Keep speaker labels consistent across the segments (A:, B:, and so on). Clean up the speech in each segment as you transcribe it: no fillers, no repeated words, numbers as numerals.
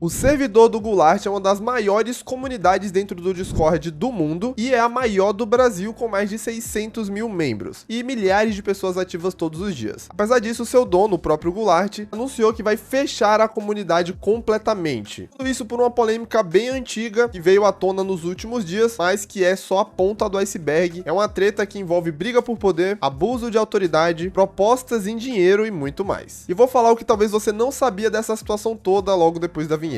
A: O servidor do Goulart é uma das maiores comunidades dentro do Discord do mundo e é a maior do Brasil, com mais de 600 mil membros e milhares de pessoas ativas todos os dias. Apesar disso, seu dono, o próprio Goulart, anunciou que vai fechar a comunidade completamente. Tudo isso por uma polêmica bem antiga que veio à tona nos últimos dias, mas que é só a ponta do iceberg. É uma treta que envolve briga por poder, abuso de autoridade, propostas em dinheiro e muito mais. E vou falar o que talvez você não sabia dessa situação toda logo depois da vinheta.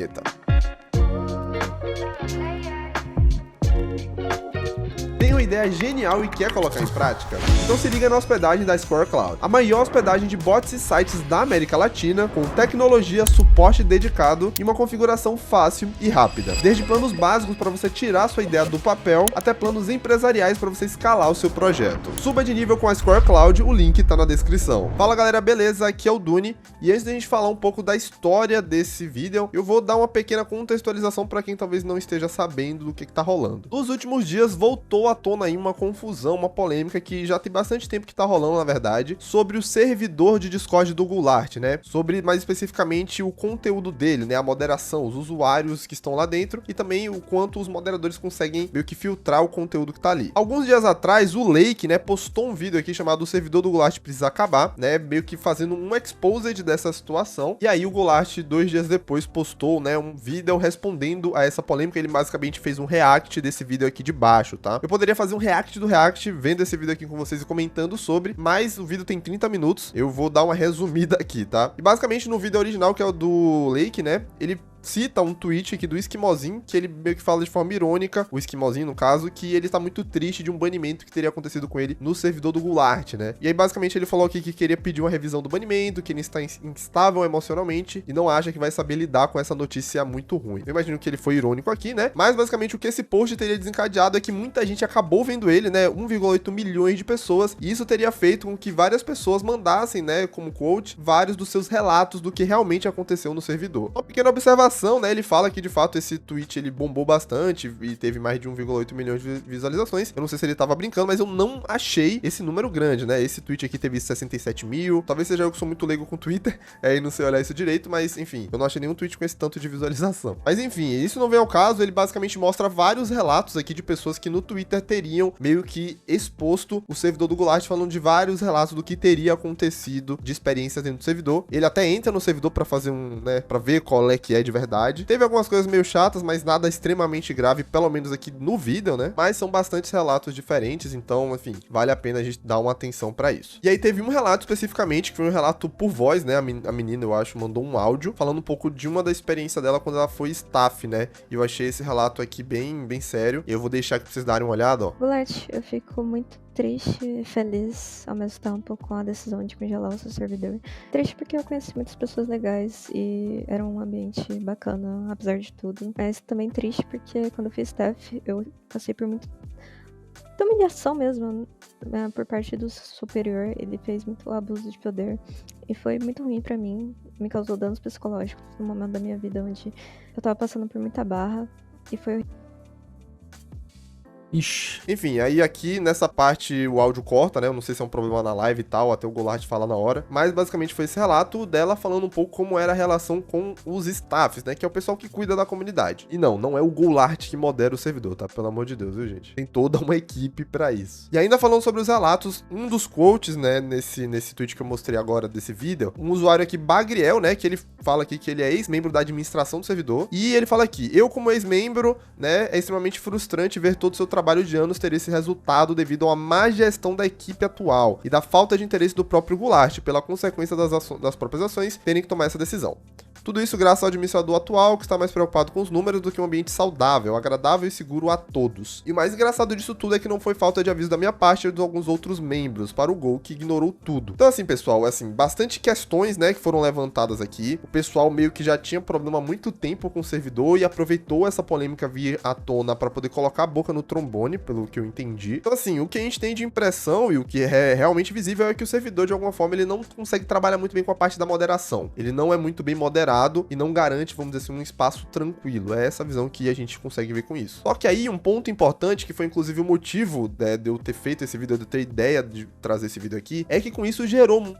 A: Tem uma ideia genial e quer colocar em prática? Então se liga na hospedagem da Square Cloud, a maior hospedagem de bots e sites da América Latina, com tecnologia, suporte dedicado e uma configuração fácil e rápida. Desde planos básicos para você tirar sua ideia do papel, até planos empresariais para você escalar o seu projeto. Suba de nível com a Square Cloud, o link tá na descrição. Fala galera, beleza? Aqui é o Duni, e antes da gente falar um pouco da história desse vídeo, eu vou dar uma pequena contextualização para quem talvez não esteja sabendo do que tá rolando. Nos últimos dias voltou à tona aí uma confusão, uma polêmica que já tem bastante tempo que tá rolando, na verdade, sobre o servidor de Discord do Goulart, né? Sobre, mais especificamente, o conteúdo dele, né? A moderação, os usuários que estão lá dentro e também o quanto os moderadores conseguem meio que filtrar o conteúdo que tá ali. Alguns dias atrás, o Lake, né, postou um vídeo aqui chamado "O servidor do Goulart precisa acabar", né? Meio que fazendo um exposed dessa situação. E aí o Goulart, 2 dias depois, postou, né, um vídeo respondendo a essa polêmica. Ele basicamente fez um react desse vídeo aqui de baixo, tá? Eu poderia fazer um react do react vendo esse vídeo aqui com vocês e comentando sobre, mas o vídeo tem 30 minutos, eu vou dar uma resumida aqui, tá? E basicamente no vídeo original, que é o do Lake, né, ele cita um tweet aqui do Esquimozinho, que ele meio que fala de forma irônica, o Esquimozinho no caso, que ele tá muito triste de um banimento que teria acontecido com ele no servidor do Goulart, né? E aí basicamente ele falou aqui que queria pedir uma revisão do banimento, que ele está instável emocionalmente e não acha que vai saber lidar com essa notícia muito ruim. Eu imagino que ele foi irônico aqui, né? Mas basicamente o que esse post teria desencadeado é que muita gente acabou vendo ele, né? 1,8 milhões de pessoas, e isso teria feito com que várias pessoas mandassem, né, como quote, vários dos seus relatos do que realmente aconteceu no servidor. Uma pequena observação, né, ele fala que de fato esse tweet ele bombou bastante e teve mais de 1,8 milhões de visualizações. Eu não sei se ele tava brincando, mas eu não achei esse número grande, né? Esse tweet aqui teve 67 mil, talvez seja eu que sou muito leigo com Twitter, e não sei olhar isso direito, mas enfim, eu não achei nenhum tweet com esse tanto de visualização. Mas enfim, isso não vem ao caso, ele basicamente mostra vários relatos aqui de pessoas que no Twitter teriam meio que exposto o servidor do Goulart, falando de vários relatos do que teria acontecido de experiências dentro do servidor. Ele até entra no servidor pra fazer né, pra ver qual é que é de verdade. Teve algumas coisas meio chatas, mas nada extremamente grave, pelo menos aqui no vídeo, né? Mas são bastantes relatos diferentes, então, enfim, vale a pena a gente dar uma atenção pra isso. E aí teve um relato especificamente, que foi um relato por voz, né? A menina, eu acho, mandou um áudio falando um pouco de uma da experiência dela quando ela foi staff, né? E eu achei esse relato aqui bem sério. E eu vou deixar aqui pra vocês darem uma olhada, ó.
B: Goulart, eu fico muito triste e feliz ao mesmo tempo com a decisão de congelar o seu servidor. Triste porque eu conheci muitas pessoas legais e era um ambiente bacana, apesar de tudo. Mas também triste porque quando eu fiz staff, eu passei por muita humilhação mesmo, né, por parte do superior. Ele fez muito abuso de poder e foi muito ruim pra mim. Me causou danos psicológicos no momento da minha vida onde eu tava passando por muita barra e foi
C: Ixi.
A: Enfim, aí aqui nessa parte o áudio corta, né? Eu não sei se é um problema na live e tal, até o Goulart falar na hora. Mas basicamente foi esse relato dela falando um pouco como era a relação com os staffs, né? Que é o pessoal que cuida da comunidade. E não é o Goulart que modera o servidor, tá? Pelo amor de Deus, viu, gente? Tem toda uma equipe pra isso. E ainda falando sobre os relatos, um dos quotes, né? Nesse tweet que eu mostrei agora desse vídeo, um usuário aqui, Bagriel, né? Que ele fala aqui que ele é ex-membro da administração do servidor. E ele fala aqui: eu como ex-membro, né? É extremamente frustrante ver todo o seu trabalho de anos ter esse resultado devido a uma má gestão da equipe atual e da falta de interesse do próprio Goulart, pela consequência das próprias ações terem que tomar essa decisão. Tudo isso graças ao administrador atual, que está mais preocupado com os números do que um ambiente saudável, agradável e seguro a todos. E o mais engraçado disso tudo é que não foi falta de aviso da minha parte e de alguns outros membros para o Gol, que ignorou tudo. Então assim, pessoal, assim, bastante questões, né, que foram levantadas aqui. O pessoal meio que já tinha problema há muito tempo com o servidor e aproveitou essa polêmica vir à tona para poder colocar a boca no trombone, pelo que eu entendi. Então assim, o que a gente tem de impressão e o que é realmente visível é que o servidor, de alguma forma, ele não consegue trabalhar muito bem com a parte da moderação. Ele não é muito bem moderado limitado e não garante, vamos dizer assim, um espaço tranquilo. É essa visão que a gente consegue ver com isso. Só que aí um ponto importante, que foi inclusive o motivo, né, de eu ter feito esse vídeo, de eu ter ideia de trazer esse vídeo aqui, é que com isso gerou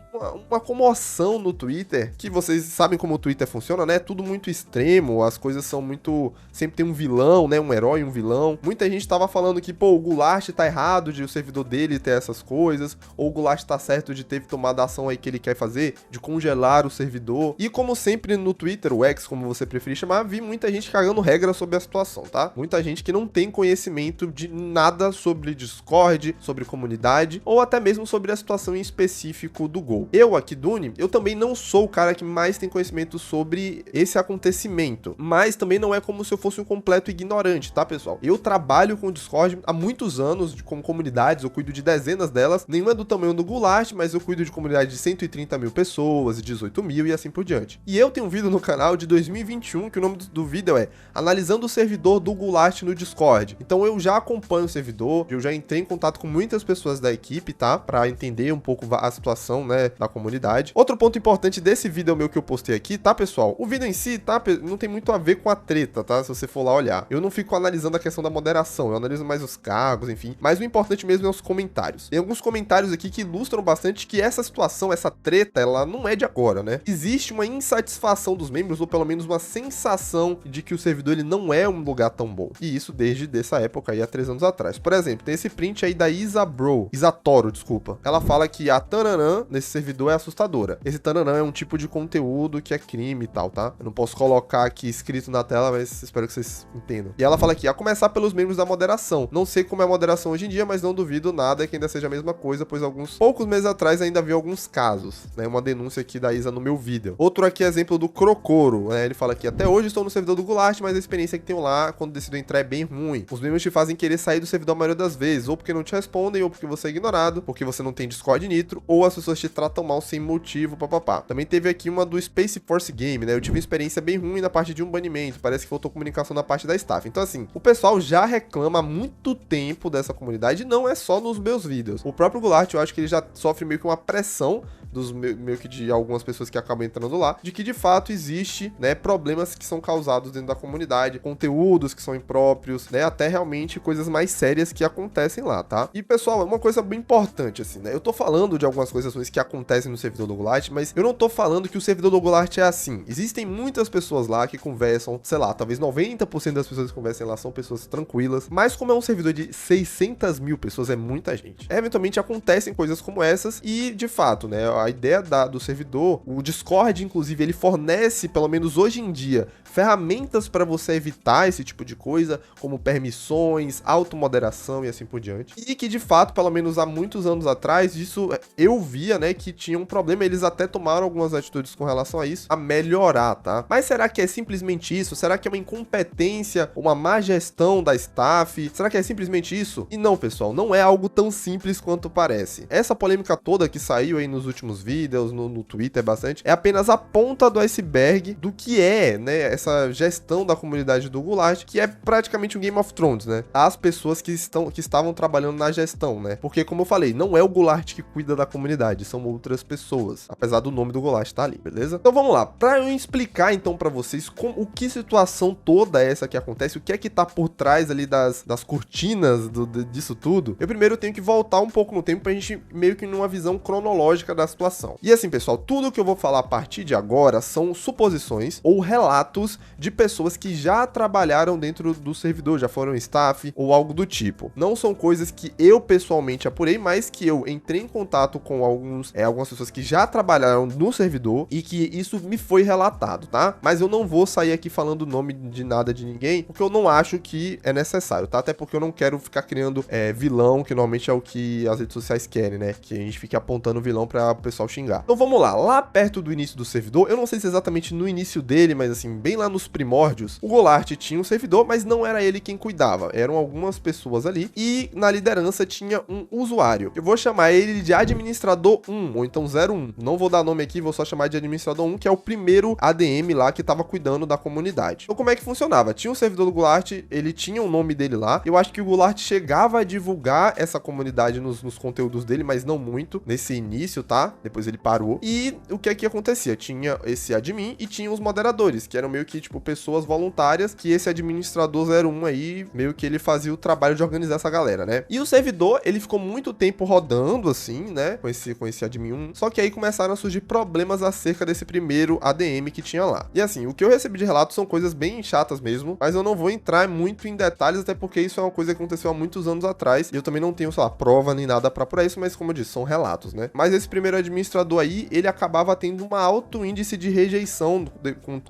A: uma comoção no Twitter, que vocês sabem como o Twitter funciona, né? Tudo muito extremo, as coisas são muito... Sempre tem um vilão, né? Um herói e um vilão. Muita gente tava falando que, pô, o Goulart tá errado de o servidor dele ter essas coisas, ou o Goulart tá certo de ter tomado a ação aí que ele quer fazer, de congelar o servidor. E como sempre no Twitter, o X, como você preferir chamar, vi muita gente cagando regra sobre a situação, tá? Muita gente que não tem conhecimento de nada sobre Discord, sobre comunidade, ou até mesmo sobre a situação em específico do Gol. Eu aqui, Duni, eu também não sou o cara que mais tem conhecimento sobre esse acontecimento, mas também não é como se eu fosse um completo ignorante, tá, pessoal? Eu trabalho com o Discord há muitos anos, com comunidades, eu cuido de dezenas delas, nenhuma é do tamanho do Goulart, mas eu cuido de comunidade de 130 mil pessoas, 18 mil e assim por diante. E eu tenho um vídeo no canal de 2021, que o nome do vídeo é Analisando o servidor do Goulart no Discord. Então eu já acompanho o servidor, eu já entrei em contato com muitas pessoas da equipe, tá? Pra entender um pouco a situação, né, da comunidade. Outro ponto importante desse vídeo meu que eu postei aqui, tá, pessoal? O vídeo em si, tá, não tem muito a ver com a treta, tá? Se você for lá olhar. Eu não fico analisando a questão da moderação, eu analiso mais os cargos, enfim. Mas o importante mesmo é os comentários. Tem alguns comentários aqui que ilustram bastante que essa situação, essa treta, ela não é de agora, né? Existe uma insatisfação dos membros, ou pelo menos uma sensação de que o servidor ele não é um lugar tão bom. E isso desde essa época aí, há 3 anos atrás. Por exemplo, tem esse print aí da Isatoro, desculpa. Ela fala que a tananã nesse servidor é assustadora. Esse tananã é um tipo de conteúdo que é crime e tal, tá? Eu não posso colocar aqui escrito na tela, mas espero que vocês entendam. E ela fala aqui, a começar pelos membros da moderação. Não sei como é a moderação hoje em dia, mas não duvido nada que ainda seja a mesma coisa, pois poucos meses atrás ainda vi alguns casos, né? Uma denúncia aqui da Isa no meu vídeo. Outro aqui é exemplo do Crocoro, né? Ele fala aqui, até hoje estou no servidor do Goulart, mas a experiência que tenho lá, quando decido entrar, é bem ruim. Os membros te fazem querer sair do servidor a maioria das vezes, ou porque não te respondem, ou porque você é ignorado, porque você não tem Discord Nitro, ou as pessoas te tratam mal sem motivo, papapá. Também teve aqui uma do Space Force Game, né? Eu tive uma experiência bem ruim na parte de um banimento, parece que faltou comunicação na parte da staff. Então assim, o pessoal já reclama há muito tempo dessa comunidade, e não é só nos meus vídeos. O próprio Goulart, eu acho que ele já sofre meio que uma pressão dos meio que de algumas pessoas que acabam entrando lá, de que de fato existe, né, problemas que são causados dentro da comunidade, conteúdos que são impróprios, né, até realmente coisas mais sérias que acontecem lá, tá? E pessoal, é uma coisa bem importante assim, né? Eu tô falando de algumas coisas que acontecem no servidor do Goulart, mas eu não tô falando que o servidor do Goulart é assim. Existem muitas pessoas lá que conversam, sei lá, talvez 90% das pessoas que conversam lá são pessoas tranquilas, mas como é um servidor de 600 mil pessoas, é muita gente. Eventualmente acontecem coisas como essas e, de fato, né, a ideia do servidor, o Discord, inclusive, ele fornece, pelo menos hoje em dia, ferramentas para você evitar esse tipo de coisa, como permissões, automoderação e assim por diante. E que, de fato, pelo menos há muitos anos atrás, isso eu via, né, que tinha um problema, eles até tomaram algumas atitudes com relação a isso, a melhorar, tá? Mas será que é simplesmente isso? Será que é uma incompetência, uma má gestão da staff? Será que é simplesmente isso? E não, pessoal, não é algo tão simples quanto parece. Essa polêmica toda que saiu aí nos últimos vídeos, no Twitter bastante, é apenas a ponta do iceberg do que é, né, essa gestão da comunidade do Goulart, que é praticamente um Game of Thrones, né? As pessoas que estavam trabalhando na gestão, né? Porque, como eu falei, não é o Goulart que cuida da comunidade, são outras pessoas, apesar do nome do Goulart estar ali, beleza? Então vamos lá, pra eu explicar então pra vocês o que situação toda essa que acontece, o que é que tá por trás ali das cortinas disso tudo, eu primeiro tenho que voltar um pouco no tempo pra gente meio que numa visão cronológica da situação. E assim, pessoal, tudo que eu vou falar a partir de agora são suposições ou relatos de pessoas que já trabalharam dentro do servidor, já foram staff ou algo do tipo. Não são coisas que eu pessoalmente apurei, mas que eu entrei em contato com algumas pessoas que já trabalharam no servidor e que isso me foi relatado, tá? Mas eu não vou sair aqui falando o nome de nada de ninguém, porque eu não acho que é necessário, tá? Até porque eu não quero ficar criando vilão, que normalmente é o que as redes sociais querem, né? Que a gente fique apontando vilão pra o pessoal xingar. Então vamos lá perto do início do servidor, eu não sei se exatamente no início dele, mas assim, bem lá nos primórdios, o Goulart tinha um servidor, mas não era ele quem cuidava, eram algumas pessoas ali, e na liderança tinha um usuário. Eu vou chamar ele de administrador 1, ou então 01. Não vou dar nome aqui, vou só chamar de administrador 1, que é o primeiro ADM lá que tava cuidando da comunidade. Então como é que funcionava? Tinha um servidor do Goulart, ele tinha o nome dele lá, eu acho que o Goulart chegava a divulgar essa comunidade nos conteúdos dele, mas não muito, nesse início, tá? Depois ele parou. E o que é que acontecia? Tinha esse admin e tinha os moderadores, que eram meio que, tipo, pessoas voluntárias, que esse administrador 01 aí, meio que ele fazia o trabalho de organizar essa galera, né? E o servidor, ele ficou muito tempo rodando, assim, né? Com esse admin 1. Só que aí começaram a surgir problemas acerca desse primeiro ADM que tinha lá. E assim, o que eu recebi de relatos são coisas bem chatas mesmo, mas eu não vou entrar muito em detalhes, até porque isso é uma coisa que aconteceu há muitos anos atrás, e eu também não tenho, sei lá, prova nem nada pra apurar isso, mas como eu disse, são relatos, né? Mas esse primeiro administrador aí, ele acabava tendo um alto índice de rejeição,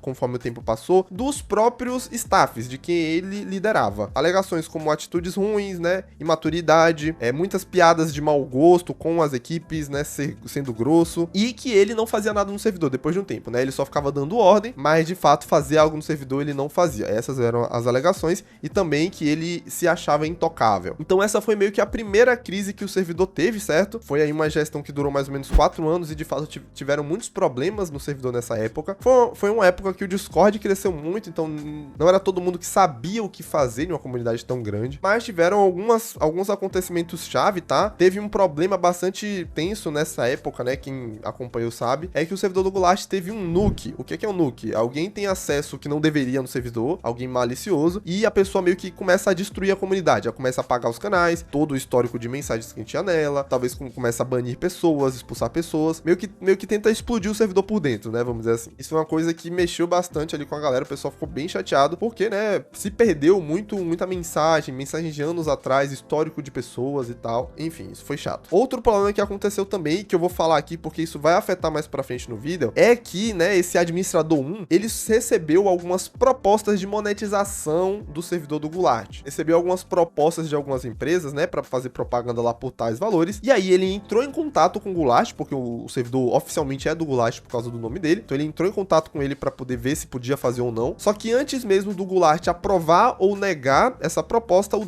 A: conforme o tempo passou, dos próprios staffs, de quem ele liderava. Alegações como atitudes ruins, né? Imaturidade, muitas piadas de mau gosto com as equipes, né? Sendo grosso, e que ele não fazia nada no servidor depois de um tempo, né? Ele só ficava dando ordem, mas de fato fazer algo no servidor ele não fazia. Essas eram as alegações, e também que ele se achava intocável. Então essa foi meio que a primeira crise que o servidor teve, certo? Foi aí uma gestão que durou mais ou menos 4 anos e de fato tiveram muitos problemas no servidor nessa época. Foi uma época que o Discord cresceu muito, então não era todo mundo que sabia o que fazer em uma comunidade tão grande, mas tiveram alguns acontecimentos chave, tá? Teve um problema bastante tenso nessa época, né? Quem acompanhou sabe, é que o servidor do Goulart teve um nuke. O que é um nuke? Alguém tem acesso que não deveria no servidor, alguém malicioso, e a pessoa meio que começa a destruir a comunidade, ela começa a apagar os canais, todo o histórico de mensagens que tinha nela, talvez começa a banir pessoas, expulsar pessoas, meio que tenta explodir o servidor por dentro, né, vamos dizer assim. Isso é uma coisa que mexeu bastante ali com a galera, o pessoal ficou bem chateado, porque, né, se perdeu muita mensagem de anos atrás, histórico de pessoas e tal, enfim, isso foi chato. Outro problema que aconteceu também, que eu vou falar aqui porque isso vai afetar mais pra frente no vídeo, é que, né, esse administrador 1, ele recebeu algumas propostas de monetização do servidor do Goulart. Recebeu algumas propostas de algumas empresas, né, pra fazer propaganda lá por tais valores, e aí ele entrou em contato com o Goulart, porque o servidor oficialmente é do Goulart por causa do nome dele, então ele entrou em contato com ele pra poder ver se podia fazer ou não, só que antes mesmo do Goulart aprovar ou negar essa proposta, o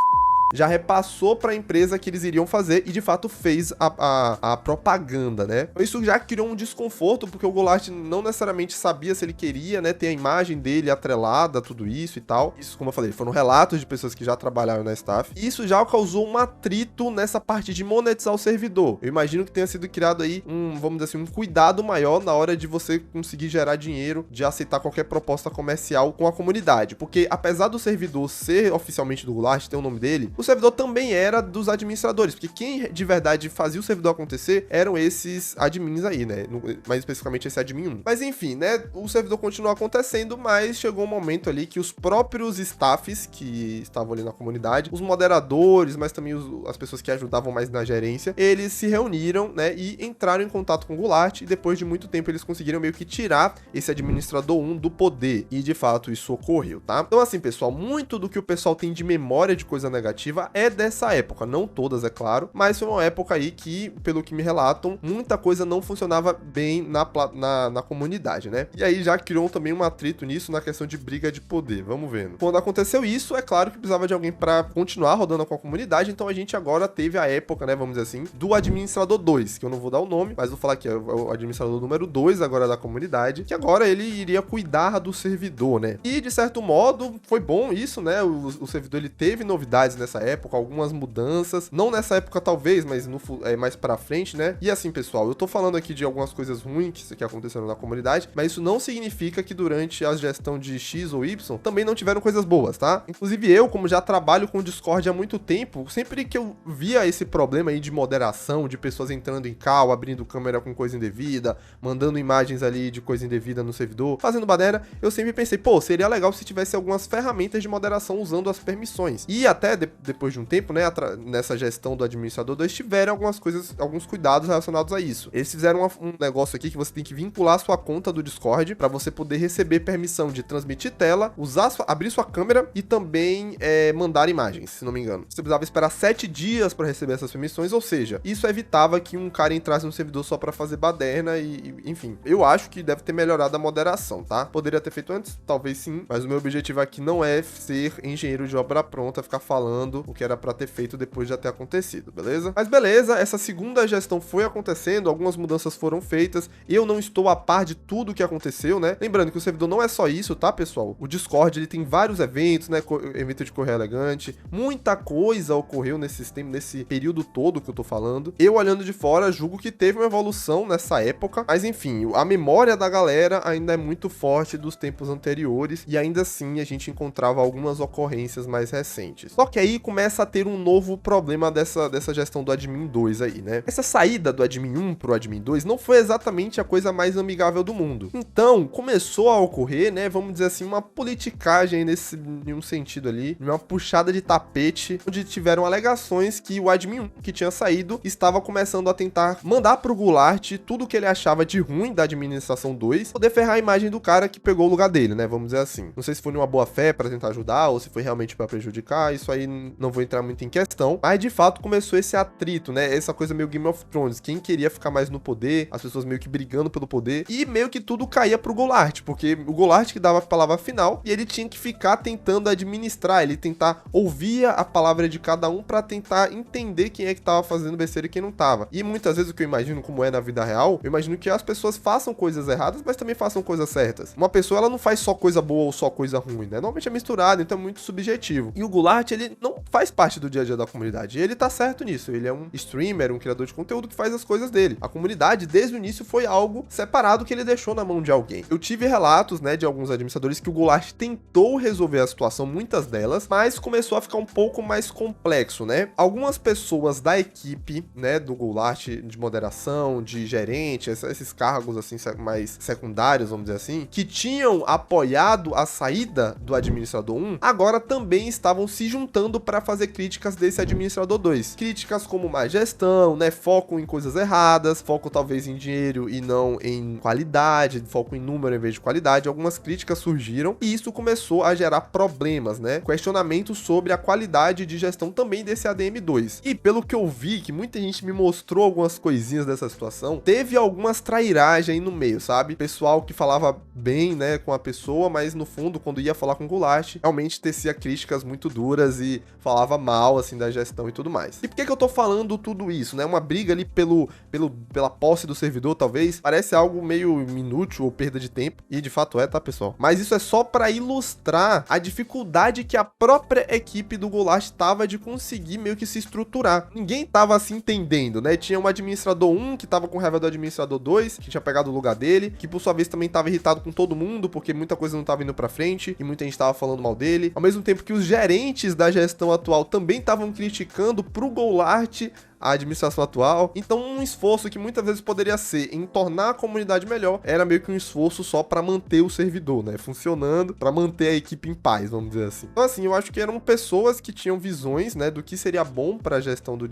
A: já repassou para a empresa que eles iriam fazer e de fato fez a propaganda, né? Isso já criou um desconforto, porque o Goulart não necessariamente sabia se ele queria, né, ter a imagem dele atrelada, tudo isso e tal. Isso, como eu falei, foram relatos de pessoas que já trabalharam na staff. E isso já causou um atrito nessa parte de monetizar o servidor. Eu imagino que tenha sido criado aí vamos dizer assim, um cuidado maior na hora de você conseguir gerar dinheiro, de aceitar qualquer proposta comercial com a comunidade. Porque apesar do servidor ser oficialmente do Goulart, ter o nome dele, o servidor também era dos administradores, porque quem de verdade fazia o servidor acontecer eram esses admins aí, né? Mais especificamente esse admin 1. Mas enfim, né? O servidor continuou acontecendo, mas chegou um momento ali que os próprios staffs que estavam ali na comunidade, os moderadores, mas também as pessoas que ajudavam mais na gerência, eles se reuniram, né? E entraram em contato com o Goulart, e depois de muito tempo eles conseguiram meio que tirar esse administrador 1 do poder. E de fato isso ocorreu, tá? Então assim, pessoal, muito do que o pessoal tem de memória de coisa negativa é dessa época, não todas, é claro, mas foi uma época aí que, pelo que me relatam, muita coisa não funcionava bem na comunidade, né? E aí já criou também um atrito nisso na questão de briga de poder, vamos vendo. Quando aconteceu isso, é claro que precisava de alguém para continuar rodando com a comunidade, então a gente agora teve a época, né, vamos dizer assim, do administrador 2, que eu não vou dar o nome, mas vou falar que é o administrador número 2 agora da comunidade, que agora ele iria cuidar do servidor, né? E de certo modo, foi bom isso, né? O servidor ele teve novidades nessa época, algumas mudanças, não nessa época talvez, mas mais pra frente, né? E assim, pessoal, eu tô falando aqui de algumas coisas ruins que aconteceram na comunidade, mas isso não significa que durante a gestão de X ou Y também não tiveram coisas boas, tá? Inclusive eu, como já trabalho com o Discord há muito tempo, sempre que eu via esse problema aí de moderação, de pessoas entrando em call, abrindo câmera com coisa indevida, mandando imagens ali de coisa indevida no servidor, fazendo baderna, eu sempre pensei, pô, seria legal se tivesse algumas ferramentas de moderação usando as permissões. E até depois de um tempo, né, nessa gestão do administrador 2, tiveram algumas coisas, alguns cuidados relacionados a isso. Eles fizeram um negócio aqui que você tem que vincular a sua conta do Discord para você poder receber permissão de transmitir tela, abrir sua câmera e também mandar imagens, se não me engano. Você precisava esperar 7 dias para receber essas permissões, ou seja, isso evitava que um cara entrasse no servidor só para fazer baderna e, enfim. Eu acho que deve ter melhorado a moderação, tá? Poderia ter feito antes? Talvez sim, mas o meu objetivo aqui não é ser engenheiro de obra pronta, ficar falando fazendo o que era pra ter feito depois de já ter acontecido, beleza? Mas beleza, essa segunda gestão foi acontecendo, algumas mudanças foram feitas, eu não estou a par de tudo o que aconteceu, né? Lembrando que o servidor não é só isso, tá, pessoal? O Discord, ele tem vários eventos, né? Evento de Correio Elegante, muita coisa ocorreu nesse período todo que eu tô falando. Eu, olhando de fora, julgo que teve uma evolução nessa época, mas enfim, a memória da galera ainda é muito forte dos tempos anteriores, e ainda assim a gente encontrava algumas ocorrências mais recentes. Só que aí começa a ter um novo problema dessa gestão do Admin 2 aí, né? Essa saída do Admin 1 pro Admin 2 não foi exatamente a coisa mais amigável do mundo. Então, começou a ocorrer, né, vamos dizer assim, uma politicagem em um sentido ali, uma puxada de tapete, onde tiveram alegações que o Admin 1, que tinha saído, estava começando a tentar mandar pro Goulart tudo que ele achava de ruim da administração 2, poder ferrar a imagem do cara que pegou o lugar dele, né, vamos dizer assim. Não sei se foi numa boa fé pra tentar ajudar, ou se foi realmente pra prejudicar, isso aí não vou entrar muito em questão, mas de fato começou esse atrito, né, essa coisa meio Game of Thrones, quem queria ficar mais no poder, as pessoas meio que brigando pelo poder, e meio que tudo caía pro Goulart, porque o Goulart que dava a palavra final, e ele tinha que ficar tentando administrar, ele tentar ouvir a palavra de cada um pra tentar entender quem é que tava fazendo besteira e quem não tava. E muitas vezes o que eu imagino como é na vida real, eu imagino que as pessoas façam coisas erradas, mas também façam coisas certas. Uma pessoa, ela não faz só coisa boa ou só coisa ruim, né? Normalmente é misturado, então é muito subjetivo. E o Goulart, ele não faz parte do dia a dia da comunidade, e ele tá certo nisso, ele é um streamer, um criador de conteúdo que faz as coisas dele. A comunidade, desde o início, foi algo separado que ele deixou na mão de alguém. Eu tive relatos, né, de alguns administradores que o Goulart tentou resolver a situação, muitas delas, mas começou a ficar um pouco mais complexo, né? Algumas pessoas da equipe, né, do Goulart, de moderação, de gerente, esses cargos, assim, mais secundários, vamos dizer assim, que tinham apoiado a saída do administrador 1, agora também estavam se juntando para fazer críticas desse administrador 2. Críticas como má gestão, né, foco em coisas erradas, foco talvez em dinheiro e não em qualidade, foco em número em vez de qualidade. Algumas críticas surgiram e isso começou a gerar problemas, né, questionamentos sobre a qualidade de gestão também desse ADM2. E pelo que eu vi, que muita gente me mostrou algumas coisinhas dessa situação, teve algumas trairagens aí no meio, sabe? Pessoal que falava bem, né, com a pessoa, mas no fundo, quando ia falar com o Goulart, realmente tecia críticas muito duras e falava mal, assim, da gestão e tudo mais. E por que eu tô falando tudo isso, né? Uma briga ali pela posse do servidor, talvez, parece algo meio inútil ou perda de tempo, e de fato é, tá, pessoal? Mas isso é só pra ilustrar a dificuldade que a própria equipe do Goulart tava de conseguir meio que se estruturar. Ninguém tava se entendendo, né? Tinha um administrador 1 que tava com raiva do administrador 2, que tinha pegado o lugar dele, que por sua vez também tava irritado com todo mundo, porque muita coisa não tava indo pra frente, e muita gente tava falando mal dele. Ao mesmo tempo que os gerentes da gestão atual também estavam criticando pro Goulart a administração atual. Então um esforço que muitas vezes poderia ser em tornar a comunidade melhor, era meio que um esforço só para manter o servidor, né, funcionando, para manter a equipe em paz, vamos dizer assim. Então assim, eu acho que eram pessoas que tinham visões, né, do que seria bom para a gestão do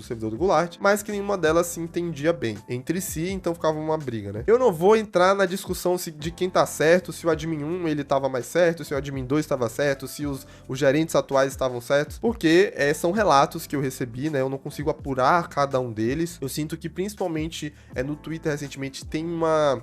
A: servidor do Goulart, mas que nenhuma delas se entendia bem entre si, então ficava uma briga, né. Eu não vou entrar na discussão de quem tá certo, se o admin 1 ele tava mais certo, se o admin 2 estava certo, se os gerentes atuais estavam certos, porque são relatos que eu recebi, né, eu não consigo apurar cada um deles. Eu sinto que principalmente no Twitter recentemente tem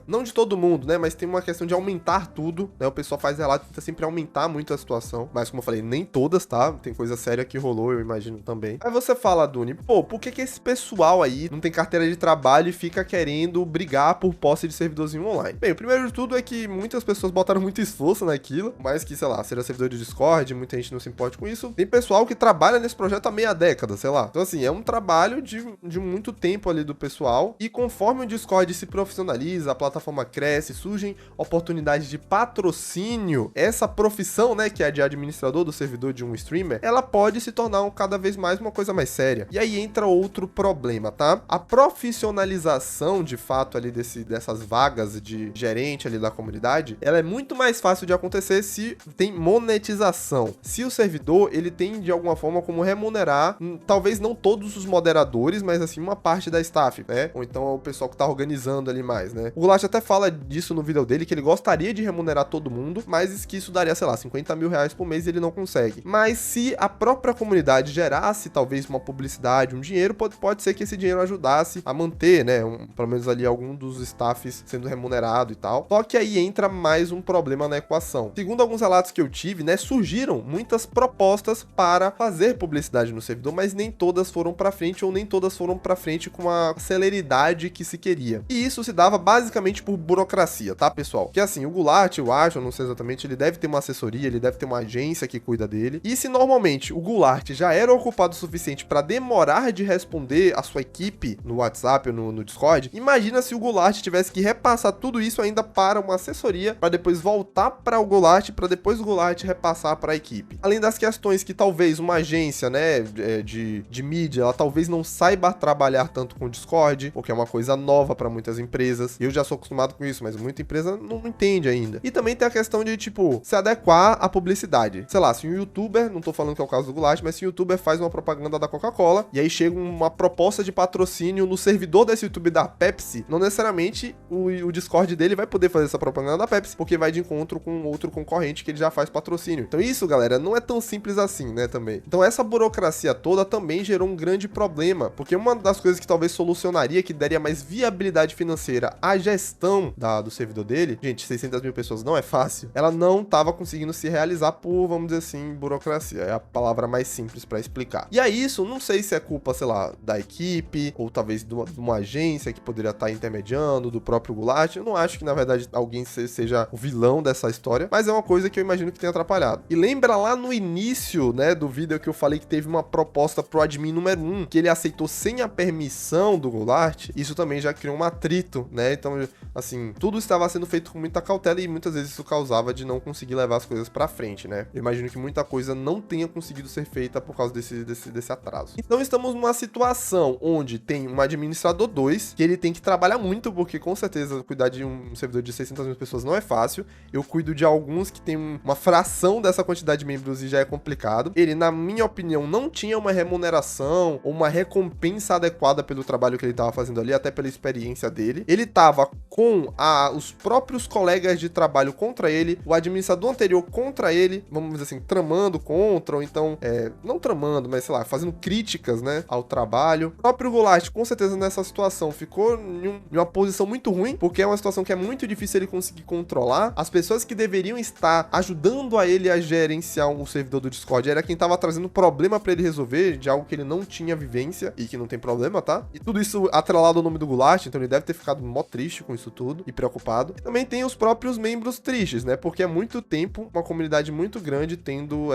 A: não de todo mundo, né, mas tem uma questão de aumentar tudo, né, o pessoal faz relato, tenta sempre aumentar muito a situação, mas como eu falei, nem todas, tá, tem coisa séria que rolou, eu imagino também. Aí você fala, Duni, pô, por que esse pessoal aí não tem carteira de trabalho e fica querendo brigar por posse de servidorzinho online? Bem, o primeiro de tudo é que muitas pessoas botaram muito esforço naquilo, mas que, sei lá, seja servidor de Discord, muita gente não se importa com isso. Tem pessoal que trabalha nesse projeto há meia década, sei lá. Então assim, é um trabalho de muito tempo ali do pessoal, e conforme o Discord se profissionaliza, a plataforma cresce, surgem oportunidades de patrocínio, essa profissão, né, que é de administrador do servidor de um streamer, ela pode se tornar cada vez mais uma coisa mais séria. E aí entra outro problema, tá? A profissionalização, de fato, ali dessas vagas de gerente ali da comunidade, ela é muito mais fácil de acontecer se tem monetização. Se o servidor, ele tem de alguma forma como remunerar, talvez não todos todos os moderadores, mas assim, uma parte da staff, né? Ou então o pessoal que tá organizando ali mais, né? O Goulart até fala disso no vídeo dele, que ele gostaria de remunerar todo mundo, mas que isso daria, sei lá, 50 mil reais por mês e ele não consegue. Mas se a própria comunidade gerasse, talvez, uma publicidade, um dinheiro, pode ser que esse dinheiro ajudasse a manter, né? Pelo menos ali algum dos staffs sendo remunerado e tal. Só que aí entra mais um problema na equação. Segundo alguns relatos que eu tive, né, surgiram muitas propostas para fazer publicidade no servidor, mas nem todas foram para frente ou nem todas foram para frente com a celeridade que se queria. E isso se dava basicamente por burocracia, tá, pessoal? Que assim, o Goulart, eu acho, eu não sei exatamente, ele deve ter uma assessoria, ele deve ter uma agência que cuida dele. E se normalmente o Goulart já era ocupado o suficiente para demorar de responder a sua equipe no WhatsApp ou no Discord, imagina se o Goulart tivesse que repassar tudo isso ainda para uma assessoria, para depois voltar para o Goulart, para depois o Goulart repassar para a equipe. Além das questões que talvez uma agência, né, de mídia, ela talvez não saiba trabalhar tanto com o Discord, porque é uma coisa nova para muitas empresas. Eu já sou acostumado com isso, mas muita empresa não entende ainda. E também tem a questão de, tipo, se adequar à publicidade. Sei lá, se um youtuber, não tô falando que é o caso do Goulart, mas se um youtuber faz uma propaganda da Coca-Cola, e aí chega uma proposta de patrocínio no servidor desse youtuber da Pepsi, não necessariamente o Discord dele vai poder fazer essa propaganda da Pepsi, porque vai de encontro com outro concorrente que ele já faz patrocínio. Então isso, galera, não é tão simples assim, né, também. Então essa burocracia toda também gerou um grande problema, porque uma das coisas que talvez solucionaria, que daria mais viabilidade financeira à gestão do servidor dele, gente, 600 mil pessoas não é fácil, ela não tava conseguindo se realizar por, vamos dizer assim, burocracia. É a palavra mais simples pra explicar. E aí isso, não sei se é culpa, sei lá, da equipe, ou talvez de uma agência que poderia estar intermediando, do próprio Goulart. Eu não acho que, na verdade, alguém seja o vilão dessa história, mas é uma coisa que eu imagino que tenha atrapalhado. E lembra lá no início, né, do vídeo que eu falei que teve uma proposta pro admin número 1, que ele aceitou sem a permissão do Goulart? Isso também já criou um atrito, né? Então, assim, tudo estava sendo feito com muita cautela e muitas vezes isso causava de não conseguir levar as coisas pra frente, né? Eu imagino que muita coisa não tenha conseguido ser feita por causa desse atraso. Então estamos numa situação onde tem um administrador 2, que ele tem que trabalhar muito, porque com certeza cuidar de um servidor de 600 mil pessoas não é fácil. Eu cuido de alguns que tem uma fração dessa quantidade de membros e já é complicado. Ele, na minha opinião, não tinha uma remuneração ou uma recompensa adequada pelo trabalho que ele estava fazendo ali, até pela experiência dele. Ele estava com os próprios colegas de trabalho contra ele, o administrador anterior contra ele, vamos dizer assim, tramando contra, ou então, não tramando, mas sei lá, fazendo críticas, né, ao trabalho. O próprio Goulart, com certeza, nessa situação, ficou em uma posição muito ruim, porque é uma situação que é muito difícil ele conseguir controlar. As pessoas que deveriam estar ajudando a ele a gerenciar o servidor do Discord era quem tava trazendo problema pra ele resolver, de algo que ele não tinha vivência, e que não tem problema, tá? E tudo isso atrelado ao nome do Goulart, então ele deve ter ficado mó triste com isso tudo, e preocupado. E também tem os próprios membros tristes, né, porque há muito tempo, uma comunidade muito grande tendo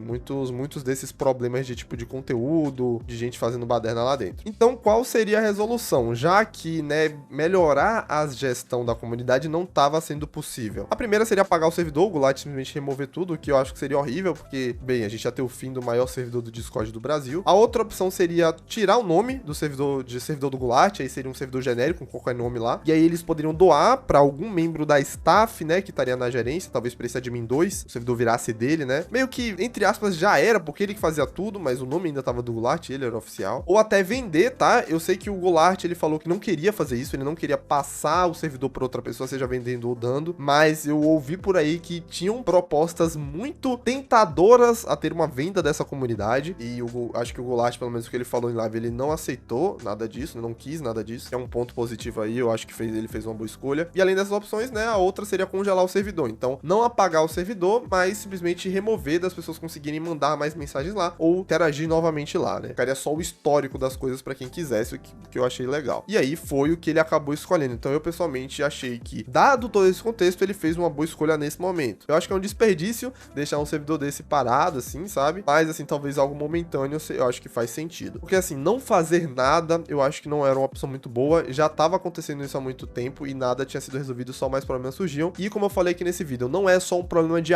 A: muitos desses problemas de tipo de conteúdo, de gente fazendo baderna lá dentro. Então, qual seria a resolução? Já que, né, melhorar a gestão da comunidade não estava sendo possível. A primeira seria apagar o servidor, o Goulart simplesmente remover tudo, o que eu acho que seria horrível, porque, bem, a gente ia ter o fim do maior servidor do Discord do Brasil. A outra opção seria tirar o nome do servidor do Goulart, aí seria um servidor genérico, com qualquer nome lá, e aí eles poderiam doar para algum membro da staff, né, que estaria na gerência, talvez para esse admin 2, o servidor virasse dele, né, meio que, entre aspas, já era, porque ele que fazia tudo, mas o nome ainda tava do Goulart, ele era oficial. Ou até vender, tá? Eu sei que o Goulart, ele falou que não queria fazer isso, ele não queria passar o servidor para outra pessoa, seja vendendo ou dando, mas eu ouvi por aí que tinham propostas muito tentadoras a ter uma venda dessa comunidade, e acho que o Goulart, pelo menos o que ele falou em live, ele não aceitou nada disso, não quis nada disso, que é um ponto positivo aí, eu acho que ele fez uma boa escolha. E além dessas opções, né, a outra seria congelar o servidor, então não apagar o servidor, mas simplesmente remover das pessoas conseguirem mandar mais mensagens lá, ou interagir novamente lá, né, ficaria só o histórico das coisas para quem quisesse, o que eu achei legal. E aí foi o que ele acabou escolhendo, então eu pessoalmente achei que, dado todo esse contexto, ele fez uma boa escolha nesse momento. Eu acho que é um desperdício deixar um servidor desse parado, assim, sabe? Mas, assim, talvez algo momentâneo, eu acho que faz sentido. Porque, assim, não fazer nada, eu acho que não era uma opção muito boa. Já tava acontecendo isso há muito tempo e nada tinha sido resolvido, só mais problemas surgiam. E, como eu falei aqui nesse vídeo, não é só um problema de,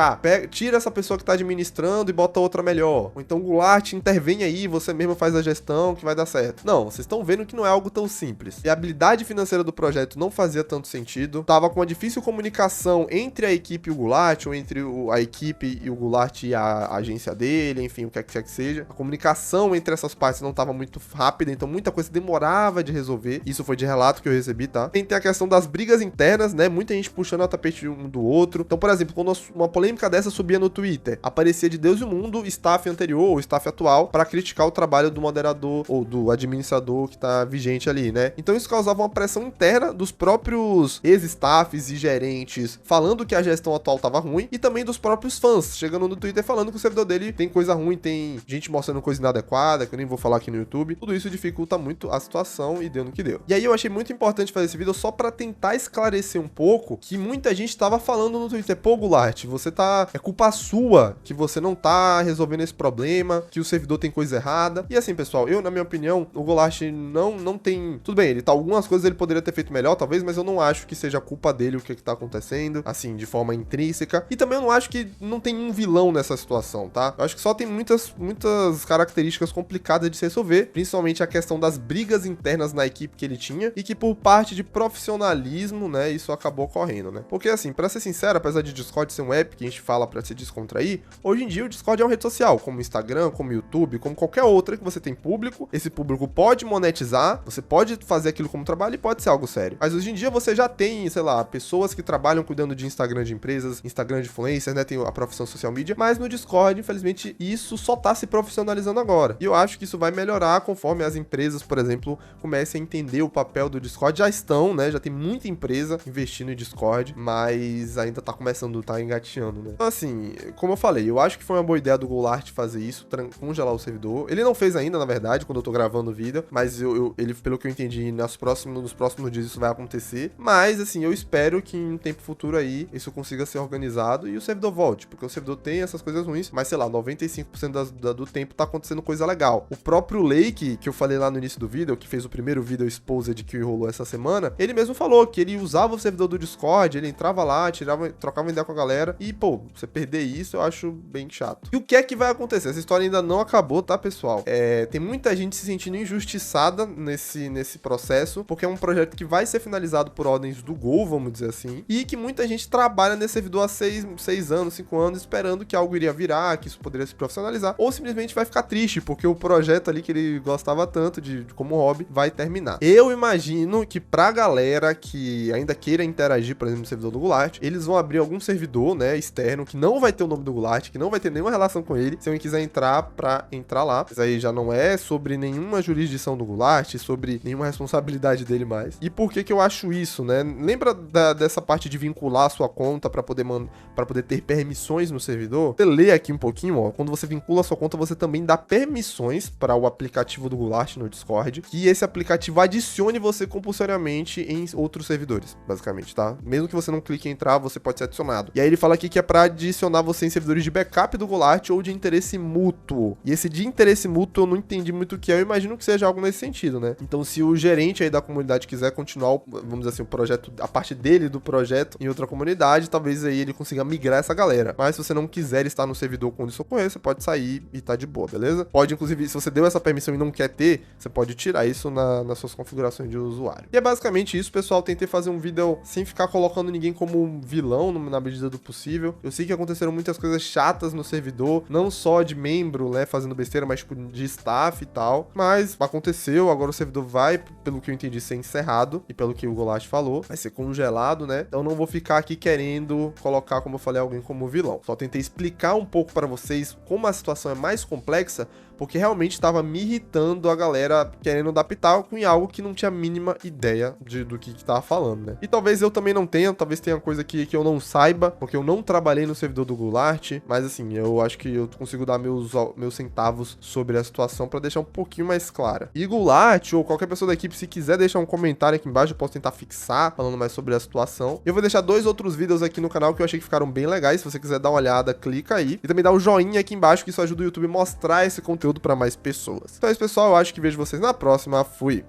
A: tira essa pessoa que tá administrando e bota outra melhor. Ou então, Goulart, intervém aí, você mesmo faz a gestão que vai dar certo. Não, vocês estão vendo que não é algo tão simples. E a habilidade financeira do projeto não fazia tanto sentido. Tava com uma difícil comunicação entre a equipe e o Goulart, ou entre a equipe e o Goulart e a agência dele, enfim, o que quer que seja. A comunicação entre entre essas partes não tava muito rápida, então muita coisa demorava de resolver. Isso foi de relato que eu recebi, tá? Tem a questão das brigas internas, né? Muita gente puxando o tapete um do outro. Então, por exemplo, quando uma polêmica dessa subia no Twitter, aparecia de Deus e o mundo o staff anterior ou o staff atual para criticar o trabalho do moderador ou do administrador que tá vigente ali, né? Então isso causava uma pressão interna dos próprios ex-staffs e gerentes falando que a gestão atual tava ruim e também dos próprios fãs chegando no Twitter falando que o servidor dele tem coisa ruim, tem gente mostrando coisa inadequada, que eu nem vou falar aqui no YouTube. Tudo isso dificulta muito a situação e deu no que deu. E aí eu achei muito importante fazer esse vídeo só pra tentar esclarecer um pouco que muita gente tava falando no Twitter, pô, Goulart, você tá... é culpa sua que você não tá resolvendo esse problema, que o servidor tem coisa errada. E assim, pessoal, eu, na minha opinião, o Goulart não tem... Tudo bem, ele tá... algumas coisas ele poderia ter feito melhor, talvez, mas eu não acho que seja culpa dele o que tá acontecendo, assim, de forma intrínseca. E também eu não acho que não tem um vilão nessa situação, tá? Eu acho que só tem muitas características complicadas de se resolver, principalmente a questão das brigas internas na equipe que ele tinha e que por parte de profissionalismo, né, isso acabou ocorrendo, né? Porque assim, pra ser sincero, apesar de Discord ser um app que a gente fala pra se descontrair, hoje em dia o Discord é uma rede social, como Instagram, como YouTube, como qualquer outra que você tem público, esse público pode monetizar, você pode fazer aquilo como trabalho e pode ser algo sério. Mas hoje em dia você já tem, sei lá, pessoas que trabalham cuidando de Instagram de empresas, Instagram de influencers, né, tem a profissão social media, mas no Discord, infelizmente, isso só tá se profissionalizando agora. E eu acho que isso vai melhorar conforme as empresas, por exemplo, comecem a entender o papel do Discord. Já estão, né, já tem muita empresa investindo em Discord, mas ainda tá começando, tá engateando, né. Então assim, como eu falei, eu acho que foi uma boa ideia do Goulart fazer isso, congelar o servidor. Ele não fez ainda, na verdade, quando eu tô gravando o vídeo, mas ele, pelo que eu entendi, nos próximos dias isso vai acontecer. Mas, assim, eu espero que em um tempo futuro aí, isso consiga ser organizado e o servidor volte, porque o servidor tem essas coisas ruins, mas, sei lá, 95% do tempo tá acontecendo coisa legal. O próprio Lake, que eu falei lá no início do vídeo, que fez o primeiro vídeo exposed que rolou essa semana, ele mesmo falou que ele usava o servidor do Discord, ele entrava lá, trocava ideia com a galera e, pô, você perder isso eu acho bem chato. E o que é que vai acontecer? Essa história ainda não acabou, tá, pessoal? Tem muita gente se sentindo injustiçada nesse processo, porque é um projeto que vai ser finalizado por ordens do Gol, vamos dizer assim, e que muita gente trabalha nesse servidor há 6 anos, 5 anos, esperando que algo iria virar, que isso poderia se profissionalizar, ou simplesmente vai ficar triste, porque o projeto ali que ele gostava tanto de como hobby vai terminar. Eu imagino que pra galera que ainda queira interagir, por exemplo, no servidor do Goulart, eles vão abrir algum servidor, né, externo, que não vai ter o nome do Goulart, que não vai ter nenhuma relação com ele, se alguém quiser entrar pra entrar lá. Isso aí já não é sobre nenhuma jurisdição do Goulart, sobre nenhuma responsabilidade dele mais. E por que eu acho isso, né? Lembra dessa parte de vincular a sua conta pra poder ter permissões no servidor? Você lê aqui um pouquinho, ó. Quando você vincula a sua conta, você também dá permissões para o aplicativo do Goulart no Discord, que esse aplicativo adicione você compulsoriamente em outros servidores, basicamente, tá? Mesmo que você não clique em entrar, você pode ser adicionado. E aí ele fala aqui que é pra adicionar você em servidores de backup do Goulart ou de interesse mútuo. E esse de interesse mútuo eu não entendi muito o que é, eu imagino que seja algo nesse sentido, né? Então se o gerente aí da comunidade quiser continuar, vamos dizer assim, o projeto, a parte dele do projeto em outra comunidade, talvez aí ele consiga migrar essa galera. Mas se você não quiser estar no servidor quando isso ocorrer, você pode sair e tá de boa, beleza? Pode, inclusive, se você deu essa permissão e não quer ter, você pode tirar isso nas suas configurações de usuário. E é basicamente isso, pessoal. Tentei fazer um vídeo sem ficar colocando ninguém como um vilão na medida do possível. Eu sei que aconteceram muitas coisas chatas no servidor, não só de membro, né, fazendo besteira, mas tipo de staff e tal. Mas aconteceu, agora o servidor vai, pelo que eu entendi, ser encerrado, e pelo que o Goulart falou, vai ser congelado, né? Então não vou ficar aqui querendo colocar, como eu falei, alguém como vilão. Só tentei explicar um pouco para vocês como a situação é mais complexa, porque realmente estava me irritando a galera querendo dar pitaco em algo que não tinha a mínima ideia do que tava falando, né? E talvez eu também não tenha, talvez tenha coisa que eu não saiba, porque eu não trabalhei no servidor do Goulart, mas assim, eu acho que eu consigo dar meus centavos sobre a situação para deixar um pouquinho mais clara. E Goulart, ou qualquer pessoa da equipe, se quiser deixar um comentário aqui embaixo, eu posso tentar fixar, falando mais sobre a situação. Eu vou deixar 2 outros vídeos aqui no canal que eu achei que ficaram bem legais, se você quiser dar uma olhada, clica aí. E também dá um joinha aqui embaixo, que isso ajuda o YouTube a mostrar esse conteúdo para mais pessoas. Então é isso, pessoal, eu acho que vejo vocês na próxima. Fui!